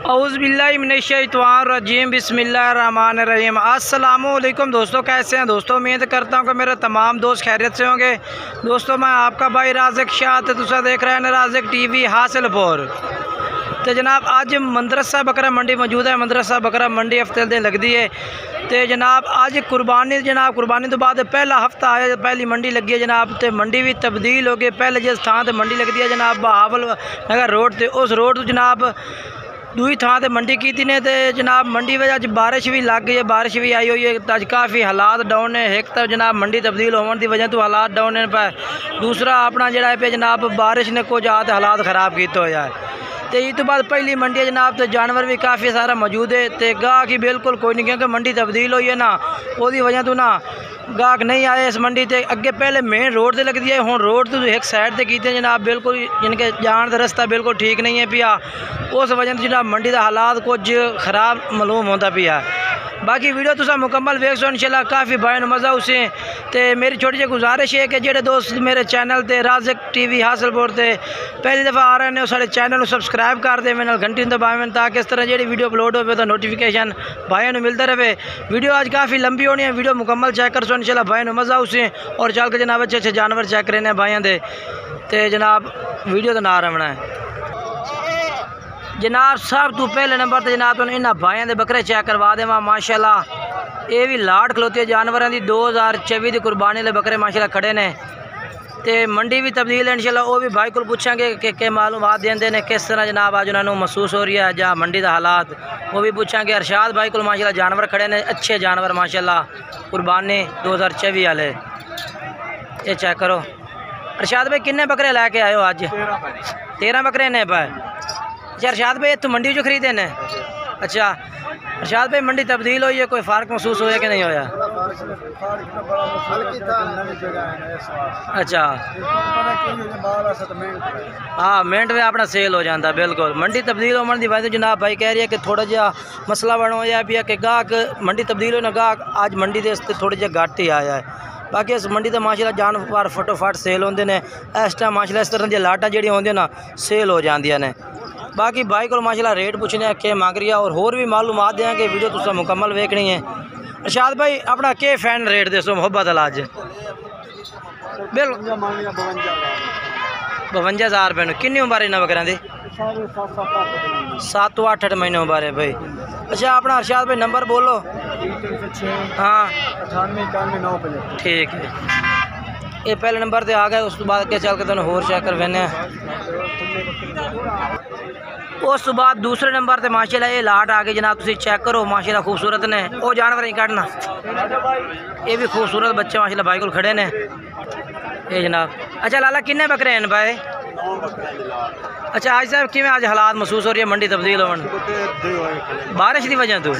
औज़ुबिल्लाहिमिनश्शैतानिर्रजीम बिस्मिल्लाहिर्रहमानिर्रहीम। अस्सलामुअलैकुम दोस्तों, कैसे हैं दोस्तों? उम्मीद करता हूँ कि मेरे तमाम दोस्त खैरियत से होंगे। दोस्तों मैं आपका भाई राज़िक शाह ते तुसा देख रहे हैं राज़िक टीवी हासिलपुर। तो जनाब अज मदरसा बकरा मंडी मौजूद है। मदरसा बकरा मंडी हफ्ते दिन लगती है। तो जनाब अज कुरबानी तो बाद पहला हफ्ता आया, पहली मंडी लगी है जनाब। तो मंडी भी तब्दील हो गई। पहले जिस थान पर मंडी लगती है जनाब बहावल नगर रोड से, उस रोड तो जनाब दूई थां ते मंडी की ने। तो जनाब मंडी में अज बारिश भी लग गई है, बारिश भी आई हुई है। अज काफ़ी हालात डाउन है। एक तो जनाब मंडी तब्दील होने की वजह तो हालात डाउन है पे, दूसरा अपना जरा पे जनाब बारिश ने कुछ आते हालात ख़राब किए हो जाए। तो इस तो बाद पहली मंडी है जनाब। तो जानवर भी काफ़ी सारा मौजूद है। तो गाहक ही बिल्कुल कोई नहीं, क्योंकि मंडी तब्दील हुई है ना, वो वजह तो ना गाहक नहीं आए इस मंडी से। अगे पहले मेन रोड से लगती है, हूँ रोड तो एक साइड से की जनाब, बिल्कुल जिनके जान का रस्ता बिल्कुल ठीक नहीं है पिया। उस वजह से जनाब मंडी का हालात कुछ खराब मालूम होता पिया। बाकी वीडियो तुसा मुकम्मल वेख सो इंशाल्लाह, काफ़ी भाई मज़ा उसे। तो मेरी छोटी जी गुजारिश है कि जेडे दोस्त मेरे चैनल ते राज़िक टीवी हासिलपुर से पहली दफ़ा आ रहे हैं, सारे चैनल को सबसक्राइब कर दे, मैंने घंटी दबावें, ताकि इस तरह जी वीडियो अपलोड हो तो नोटिफिकेशन भाइयों को मिलता रहे। वीडियो आज काफ़ी लंबी होनी है, वीडियो मुकम्मल चेक कर सो इंशाल्लाह, भाई मज़ा उसे। और चल के जनाब अच्छे अच्छे जानवर चेक करने भाइयों के। तो जनाब वीडियो तो ना रमना है जनाब। सब तो पहले नंबर तो जनाब तो इन्होंने भाइयों के बकरे चेक करवा देव माशाल्लाह। ये भी लाट खलोती है जानवरों की। 2024 की कुर्बानी वाले बकरे माशाल्लाह खड़े ने। तो मंडी भी तब्दील है इंशाल्लाह, वो भी भाई को पूछेंगे कि मालूमात देंगे ने किस तरह जनाब आज उन्होंने महसूस हो रही है जहाँ मंडी का हालात, वो भी पूछेंगे। अरशाद भाई को माशाल्लाह जानवर खड़े ने, अच्छे जानवर माशाल्लाह कुर्बानी 2024 वाले। ये चेक करो अरशाद भाई, किन्ने बकरे लैके आए हो अज? 13 बकरे ने भाई। अच्छा अरशाद भाई इतों मंडी जो खरीदे ने? अच्छा अरशाद भाई मंडी तब्दील हुई है, कोई फ़र्क महसूस होया कि नहीं होया? अच्छा हाँ, मिनट में अपना सेल हो जाता बिल्कुल। मंडी तब्दील होने की वजह जनाब भाई कह रही है कि थोड़ा जहा मसला बन हो जाए कि गाहक मंडी तब्दील होना, गाहक आज मंडी के थोड़ी जहा घट ही आया है। बाकी इस मंडी तो माशाल्लाह जानवर फटोफट सेल होंगे ने। इस टाइम माशाल्लाह इस तरह दी लाटा जी होंगे ना सेल हो जांदियां ने। बाकी भाई को माशाल्लाह रेट पूछने के मांग रही है और होर भी मालूमात देंगे, वीडियो तुसा मुकम्मल वेखनी है। अरशाद भाई अपना के फैन रेट दसो मोहब्बत अज? बिल्कुल 52,000 रुपये। किन्नी उम्र है इन्होंने बकरियां दी? 7-8 महीने उम्र है भाई। अच्छा अपना अरशाद भाई नंबर बोलो। हाँ 98 ठीक है, ये पहले नंबर पे आ गए। उस तो बाद के चल के तुम होर चेक कर वेने। उस तो बाद दूसरे नंबर पे माशाल्लाह ये लाट आ गई जनाब, तुम चेक करो माशाल्लाह खूबसूरत ने। वो जानवर नहीं काटना, ये भी खूबसूरत बच्चे माशाल्लाह भाई को खड़े ने ये जनाब। अच्छा लाला किन्ने बकरे हैं भाई? अच्छा आज साहब किमें आज हालात महसूस हो रही है मंडी तब्दील होने बारिश की वजह तो?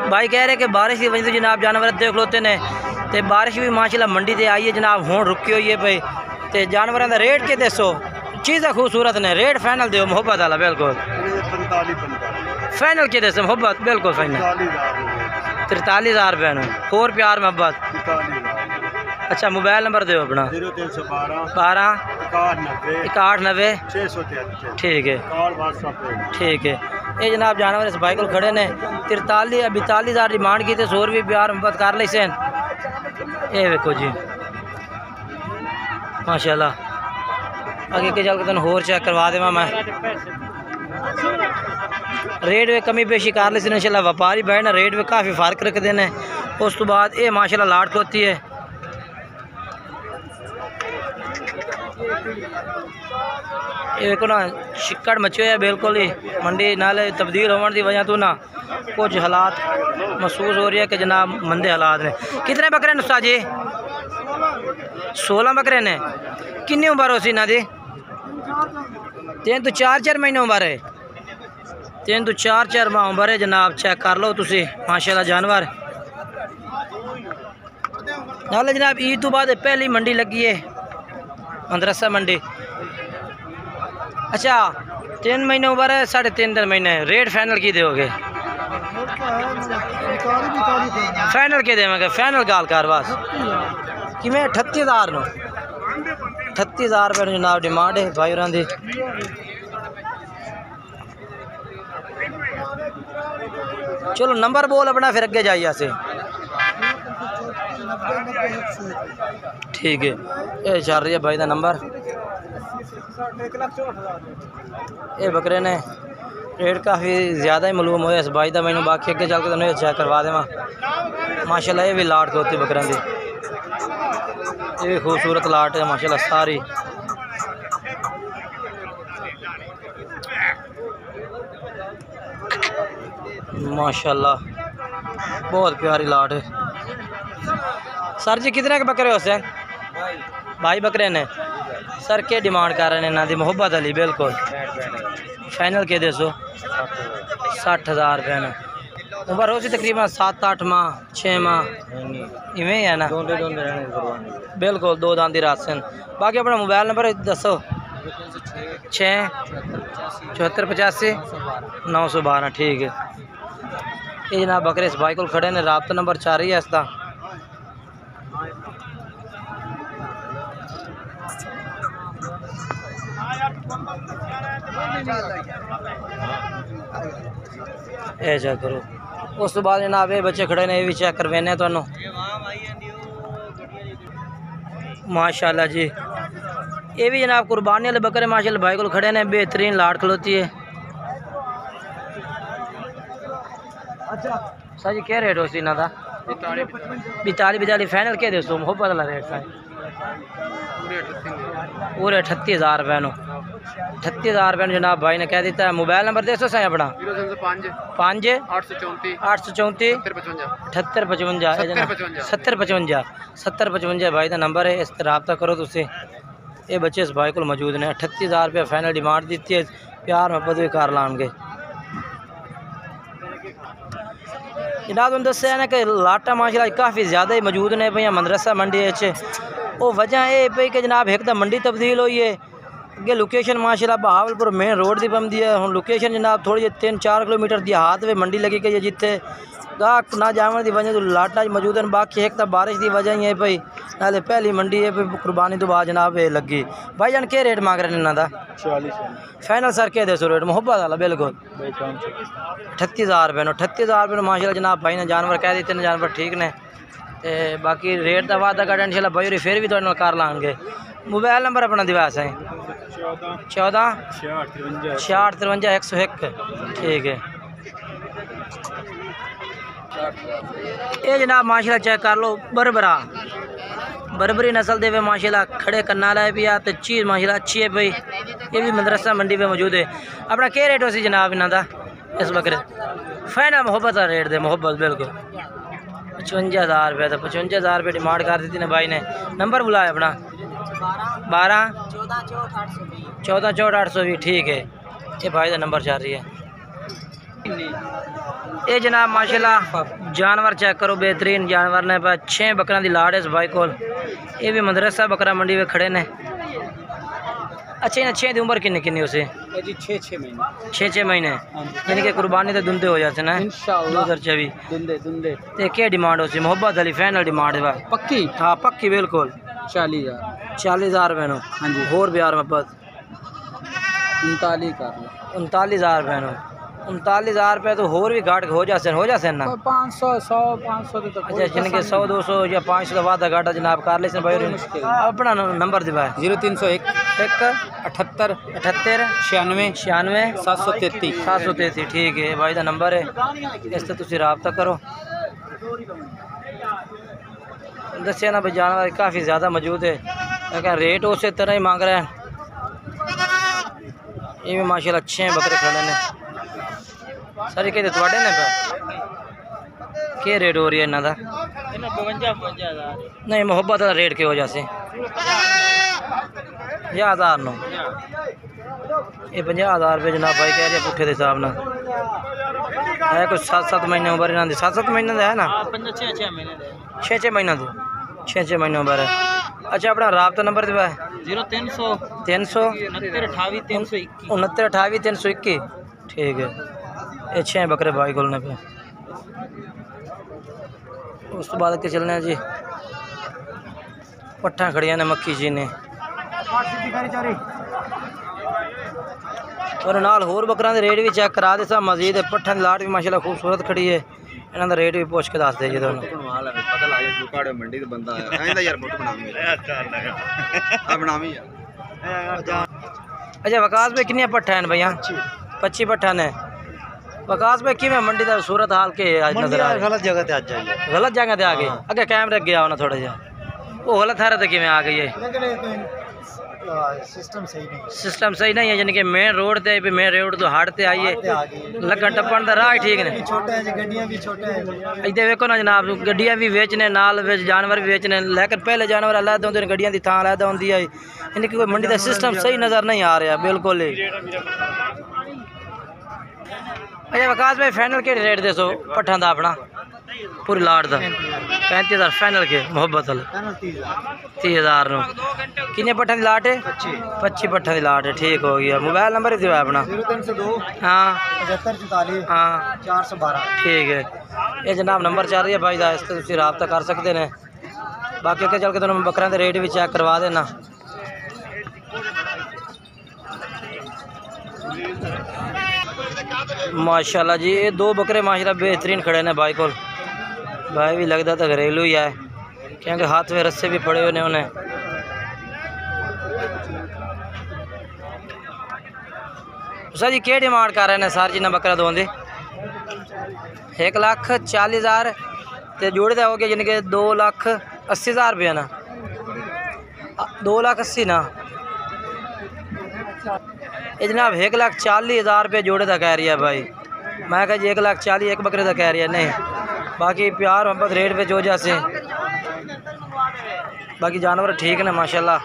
भाई कह रहे कि बारिश की वजह तो जनाब जानवर अद्धे खलोते ने। तो बारिश भी माशाल्लाह मंडी से आई है जनाब, हूँ रुकी हुई है भाई। तो जानवरों का रेट के दसो? चीज़ें खूबसूरत ने, रेट फाइनल दो मोहब्बत वाला बिल्कुल। फाइनल के दसो मोहब्बत? बिल्कुल फाइनल 43,000 रुपये और प्यार मोहब्बत। अच्छा मोबाइल नंबर दो अपना? 12 6190 ठीक है ठीक है। ये जनाब जानवर इस भाई को खड़े ने। 43-42,000 डिमांड की, तो और भी प्यार मोहब्बत कर ली सेन। ये देखो जी माशाल्लाह। आगे के चल के तुम होर चेक करवा देवा मैं। रेट में कमी पेशी कर ली इंशाल्लाह, व्यापारी भाई ना रेट में काफ़ी फ़र्क रखते हैं। उस तो बाद ये माशाल्लाह लाट खलोती है। ये देखो ना शिक्कड़ मचे हुए बिल्कुल ही मंडी नाले तब्दील होने की वजह तो ना कुछ हालात महसूस हो रही है कि जनाब मंदे हालात ने। कितने बकरे ने उस्ताद जी? 16 बकरे ने। किन्नी उम्र हो सी इन्हों की? 3 तो 4 महीने उम्र है। 3 तो 4 माह उम्र है जनाब। चेक कर लो तुसी माशाल्लाह जानवर। नाले जनाब ईद तो बाद पहली मंडी लगी है मदरसा मंडी। अच्छा 3 महीने उम्र है, 3.5 महीने। रेट फाइनल की दोगे? फाइनल के देवेंगे, फाइनल गाल कर बस कि मैं 38,000 नो 38,000 रुपये जनाब डिमांड है भाई होरां दी। चलो नंबर बोल अपना, फिर अगे जाइए से। ठीक है, ये चल रही है भाई का नंबर। ये बकरे ने रेट काफ़ी ज़्यादा ही मालूम होया इस भाई का, मैंने बाकी अगे चल के तुम चेक करवा देव। माशाल्लाह ये भी लाट होती बकरियां की, ये भी खूबसूरत लाट है माशाल्लाह सारी। माशाल्लाह बहुत प्यारी लाट है। सर जी कितने के बकरे हो सैन? भाई बकरे ने सर के डिमांड कर रहे हैं इन्हों की? मुहब्बत अली बिल्कुल फाइनल के दसो 60,000 रुपये ने। उम्र हो सी तकरीबन 7-8 माह 6 माह इवें है ना? बिल्कुल 2 दांती रासन। बाकी अपना मोबाइल नंबर दसो। 6 74 85 912। ठीक है, ये जनाब बकरे इस भाई को खड़े ने, राब्ता नंबर 4 ही है इसका। ये चेक करो। उस तो बाद जनाब ये बच्चे खड़े ने, ये भी चेक करवाने तो माशाल्लाह जी। ये भी जनाब कुर्बानी वाले बकरे माशाल्लाह भाई को खड़े ने, बेहतरीन लाट खलोती है। सर जी क्या रेट हो सी इन्हों का? 42 फाइनल क्या दसो मुहब्बत वाला रेट सा? पूरे 38,000 रुपये नो। 38,000 रुपये जनाब भाई ने कह दिता है। मोबाइल नंबर दसो साई अपना? 5 834 78 55 70 55 भाई का नंबर है, इस पर रब्ता करो तुम। ये बच्चे इस भाई को मौजूद ने। 38,000 रुपये फाइनल डिमांड दी है, प्यार मुहब्बत भी कर लाएंगे जनाब। तुम दसिया ना कि लाटा माशाल्लाह काफ़ी ज़्यादा ही मौजूद ने भैया मदरसा मंडी। वो वजह ये पई कि जनाब एक तो मंडी तब्दील हुई है, अगे लोकेशन माशाल्लाह बहावलपुर मेन रोड की बनती है। हम लोकेशन जनाब थोड़ी जी 3-4 किलोमीटर देहात में मंडी लगी गई है, जिथे गाहक ना जाने की वजह तो लाटा मौजूद हैं। बाकी एक तो बारिश की वजह ही है भाई, नाले पहली मंडी है कुर्बानी तो बाद जनाब ये लगी। भाई जान क्या रेट मांग रहे हैं इन्हों का? 40 फाइनल सर क्या दसो रेट मुहब्बत वाला? बिल्कुल 38,000 रुपये। 38,000 रुपये माशाल्लाह जनाब भाई ने जानवर कह देते हैं, जानवर ठीक ने। बाकी रेट का वादा कर इंशाल्लाह भाई और फिर भी तो कर लाएंगे। मोबाइल नंबर अपना दिवास है? 14 66 53 101। ठीक है, ये जनाब माशाल्लाह चेक कर लो। बरबरी नस्ल दे माशाल्लाह खड़े करना लाए भी आ, तो चीज़ माशाल्लाह अच्छी है भाई। ये भी मदरसा मंडी पे मौजूद है। अपना क्या रेट हो सी जनाब इन्हों का इस बकरे? फाइनल मुहब्बत का रेट दे मुहब्बत बिल्कुल 55,000 रुपये। तो 55,000 रुपये डिमांड कर दी ने भाई ने। नंबर बुलाया अपना? 12 14 64 820। ठीक है, ये भाई का नंबर चल रही है। ये जनाब माशाल्लाह जानवर चेक करो, बेहतरीन जानवर ने। 6 बकरा की लाड़ है इस भाई को। ये भी मदरसा बकरा मंडी में खड़े ने। अच्छा इन्हें 6 की उम्र किन्नी किन्नी उसे? 6 महीने यानी कि कुर्बानी तो दुंदे हो जाते ना 2024 दुंदे। क्या डिमांड हो सी मुहब्बत अली? फाइनल डिमांड है पक्की? हाँ पक्की बिल्कुल 40,000 रुपये नो। हाँ जी, होर प्यार मुहब्बत 39,000 रुपये नो। 39,000 रुपये तो होर भी घाट हो जाते ना 500 100 500 तो। अच्छा जिनके 100 200 या 500 वादा घाटा जनाब कर ले भाई। अपना नंबर दिवाए? 0301 78 96 733। ठीक है, भाई का नंबर है, इस पर तुम रब्ता करो। दसिया ना भाई जानवर काफ़ी ज़्यादा मौजूद है, लेकिन रेट उस तरह ही मांग रहे हैं। ये भी माशाल्लाह अच्छे बकरे खड़े ने। सर कहते थोड़े ने क्या रेट हो रही है इन्हों का? 52 नहीं मुहब्बत का रेट क्या हो जैसे 50,000 नो। ये 50,000 रुपये जनाब भाई कह रहे पुट्ठे के हिसाब न है। कुछ 7-7 महीने उम्र इन्हों की? 7-7 महीने का है ना? 6-6 महीना तो 6-6 महीने उम्र है। अच्छा अपना रब्ता नंबर दिवा? 0300 69 28 321। ठीक है, ये 6 बकरे भाई खोलने पे। उस तो बाद के चलने जी पट्ठा खड़िया ने मक्खी जी ने। और नाल होर बकरां दे रेट भी चेक करा दे सा। मजीद पट्ठां दी लाट भी माशाल्लाह खूबसूरत खड़ी है। इन्हां दा रेट भी पूछ के दस दे जी दोनों। पता लग गया जुकाड़े मंडी ते बंदा आया ऐंदा यार फोटो बनावी आ बनावी अच्छा वकास भाई कितनी पट्ठा हैं भैया? 25 पट्ठा ने। वकास भाई किवें मंडी दा सूरत हाल के आज नजर आ? गलत जगह ते आज आई गलत जगह ते आ गई। अगे कैमरे गया होना थोड़ा जा वो गलत थारे ते किवें आ गई है? सिस्टम सही नहीं है यानी कि मेन रोड ते भी मेन रोड तो हाट ते आई है लगन टप्पन दा राह ठीक ने। इधर देखो ना जनाब गड्डियां भी बेचने नाल जानवर भी बेचने लेकिन पहले जानवर अलग होंदे गड्डियां दी थां अलग होंदी है यानी कि कोई मंडी दा सिस्टम सही नज़र नहीं आ रहा बिल्कुल ही। अच्छा वकास भाई फाइनल के रेट दे सो पट्ठा दा अपना पूरी लाट दा? 35,000 फाइनल के मोहब्बत 30,000 नो। कितने पट्ठा दी लाट है? 25 पट्ठा दी लाट है। ठीक हो गया। मोबाइल नंबर ही दियो अपना? 0302 हाँ 7544 हाँ 412। ठीक है ये जनाब नंबर चल रही है भाई दा, इस ते तुसीं राब्ता कर सकते हैं। बाकी अगे चल के तुहानूं बकरियां दे रेट भी चेक करवा देना। माशाल्लाह जी ये दो बकरे माशाल्लाह बेहतरीन खड़े ने भाई को। भाई भी लगता तो घरेलू ही है क्योंकि हाथ में रस्से भी पड़े हुए ने उन्हें। सर जी क्या डिमांड कर रहे हैं सर जी ना बकरा दो दे? 1,40,000 तो जोड़े हो गया यानी कि 2,80,000 रुपया ना 2,80,000 ना ये जनाब 1,40,000 रुपये जोड़े का कह रही है भाई। मैं कहा जी 1,40,000 एक बकरे का कह रही है नहीं। बाकी प्यार मोहब्बत रेट पे जो जैसे बाकी जानवर ठीक ने माशाल्लाह।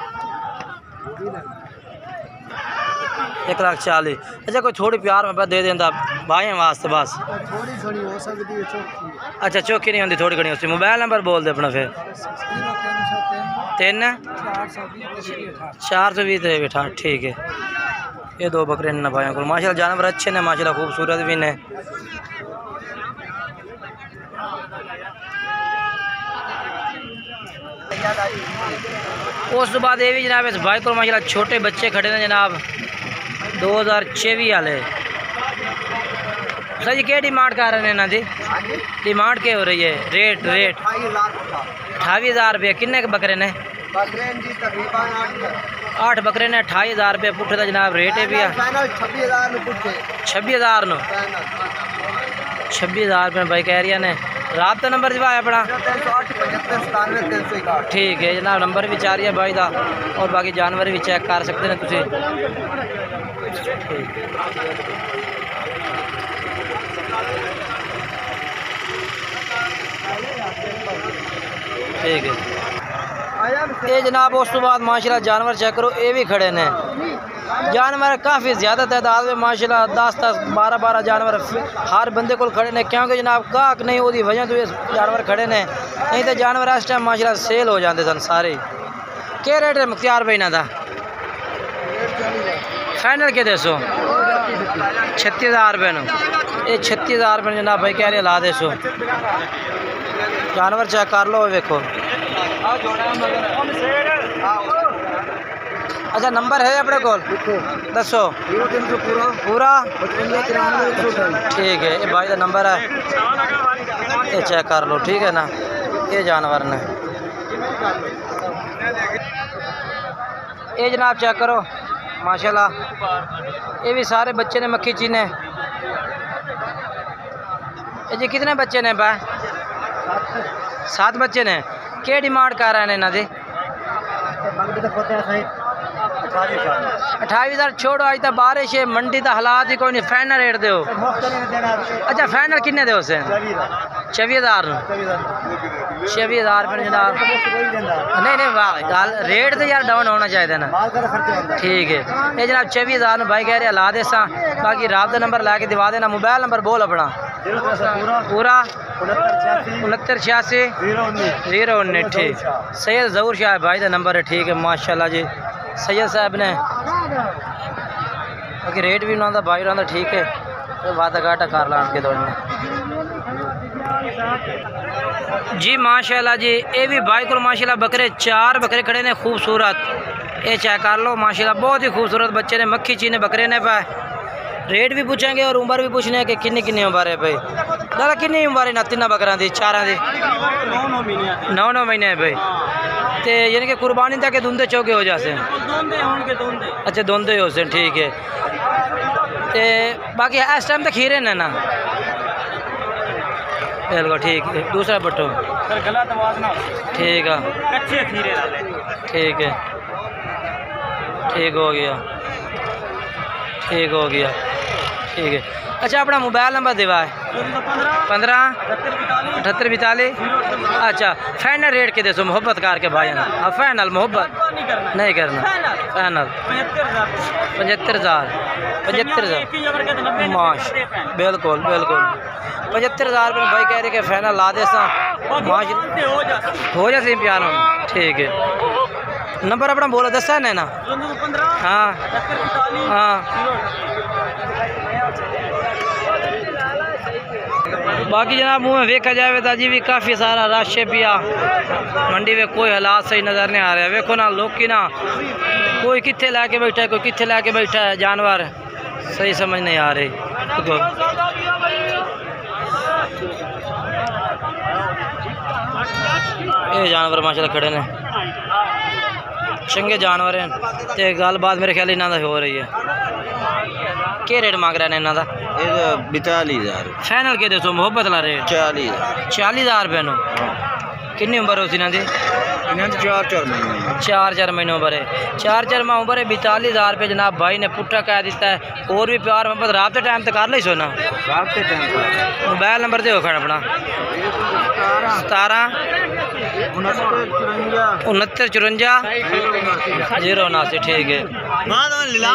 1,40,000 अच्छा कोई थोड़ी प्यार मोहब्बत दे देंदा भाई वास्ते बस थोड़ी हो सकती है चौकी। अच्छा चौकी नहीं होती थोड़ी घनी उसकी। मोबाइल नंबर बोल दे अपना फिर? 3 420 68। ठीक है ये दो बकरे ने भाइयों को माशाल्लाह जानवर अच्छे ने माशाल्लाह खूबसूरत भी ने। उस बाद ये भी जनाब इस भाई को माशाल्लाह छोटे बच्चे खड़े ने जनाब 2024 वाले। सर जी क्या डिमांड कर रहे हैं इन्हों की? डिमांड क्या हो रही है? रेट 28,000 रुपये। किन्ने के बकरे ने? 8 बकरे ने 28,000 रुपये पुट्ठे का जनाब रेट है भी 26,000 नो 26,000 रुपये भाई कह रही ने। रात का नंबर जवा अपना? ठीक है जनाब नंबर भी चाह रही है भाई का और बाकी जानवर भी चेक कर सकते हैं तुसी। ठीक है ये जनाब उस तो बाद माशाल्लाह जानवर चेक करो ये भी खड़े ने। जानवर काफ़ी ज़्यादा तादाद में माशाल्लाह 10 12 जानवर हर बंदे को खड़े ने क्योंकि जनाब गाहक नहीं होती वजह तो ये जानवर खड़े ने नहीं तो जानवर इस टाइम माशाल्लाह सेल हो जाते सन सारे। क्या रेट है मुख्तियार भाई ना? फाइनल के दसो? 36,000 रुपये नो। ये 36,000 रुपये जनाब भाई कह रहे ला दे सो। जानवर चेक कर लो देखो। अच्छा नंबर है अपने को दसो? पूरा ठीक है ये भाई का नंबर है ये चेक कर लो ठीक है ना। ये जानवर ने ये जनाब चेक करो माशाल्लाह ये भी सारे बच्चे ने मक्खी चीने। ये जी कितने बच्चे ने भाई? 7 बच्चे ने। क्या डिमांड कर रहे हैं इन्हों की? 28,000 छोड़ो अज तो बारिश है मंडी का हालात ही कोई नहीं। फाइनल रेट दो? अच्छा फाइनल किन्ने दो से? 24,000 26,000 रुपये जनाब। नहीं वाह गल रेट तो यार डाउन होना चाहिए ना। ठीक है ये जनाब 24,000 भाई कह रहे ला दे सा। बाकी रात का नंबर ला के दिवा देना। मोबाइल नंबर बोल अपना? पूरा 6986 019। ठीक सैयद जहूर शाह भाई का नंबर है। ठीक है माशाल्लाह जी सैयद साहब ने बाकी रेट भी उन्होंने भाई उन्होंने ठीक है तो वादा घाटा कर ला के दौड़ने जी माशाल्लाह जी। ये भी भाई को माशाल्लाह बकरे 4 बकरे खड़े ने खूबसूरत। ये चेक कर लो माशाल्लाह बहुत ही खूबसूरत बच्चे ने मक्खी चीने बकरे ने पाए रेट भी पूछेंगे और उम्र भी पूछने हैं कि किन्नी किन्नी उम्र है भाई। दादा किन्नी उम्र है ना तिना बकरा दी चारा दी? 9 महीने है भाई। तो यानी कि कुर्बानी तक के धुंधे चौके हो जाते हैं? अच्छा धुंधे हो से ठीक है। तो बाकी इस टाइम तो खीरे ने ना बिल्कुल ठीक है। दूसरा बट्टो ठीक है ठीक है ठीक हो गया ठीक हो गया ठीक है। अच्छा अपना मोबाइल नंबर देवा है 15 78 42। अच्छा फाइनल रेट के देसो मोहब्बत करके भाई ना अब फाइनल मोहब्बत नहीं करना फाइनल 75,000 माश बिल्कुल बिल्कुल 75,000 रुपये भाई कह रहे कि फाइनल ला दे माश हो जाते प्यार में ठीक है। नंबर अपना बोलो दसा है ना? हाँ हाँ बाकी जनाब मुँह में देखा जाए तो अजी भी काफ़ी सारा रश है पिया मंडी में। कोई हालात सही नज़र नहीं आ रहा है। देखो ना लोग की ना कोई कित्थे ला के बैठा है कोई कित्थे ला के बैठा है। जानवर सही समझ नहीं आ रही। ये जानवर माशाल्लाह खड़े ने चंगे जानवर हैं। तो गल बात मेरे ख्याल इन्हों हो रही है। क्या रेट मांग रहे हैं इन्हों का? 42,000 फाइनल के दसो मोहब्बत ला रेट 40,000 रुपये नो। कितनी उम्र हो इन्हों की? 4 महीने उम्र है। 4 माह उम्र है। 42,000 रुपये जनाब भाई ने पुट्ठा कह दिता है। और भी प्यार मोहब्बत रात के टाइम तक कर ली सोना। मोबाइल नंबर दो खड़ा अपना 17 69 54 079 ठीक है।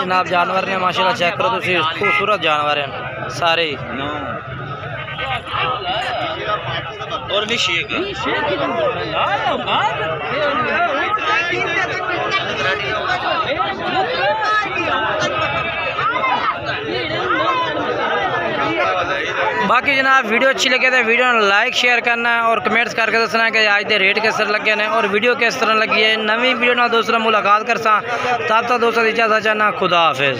जनाब जानवर ने माशाल्लाह चेक करो तुम खूबसूरत जानवर हैं सारे। और भी शेख बाकी जनाब वीडियो अच्छी लगे तो वीडियो लाइक शेयर करना है और कमेंट्स करके दसना कि आज दे रेट किस तरह लगे ने और वीडियो किस तरह लगी है। नवी वीडियो ना दोस्तों मुलाकात कर सा तब तक दोस्तों इजाज़त चाहना। खुदा हाफिज़।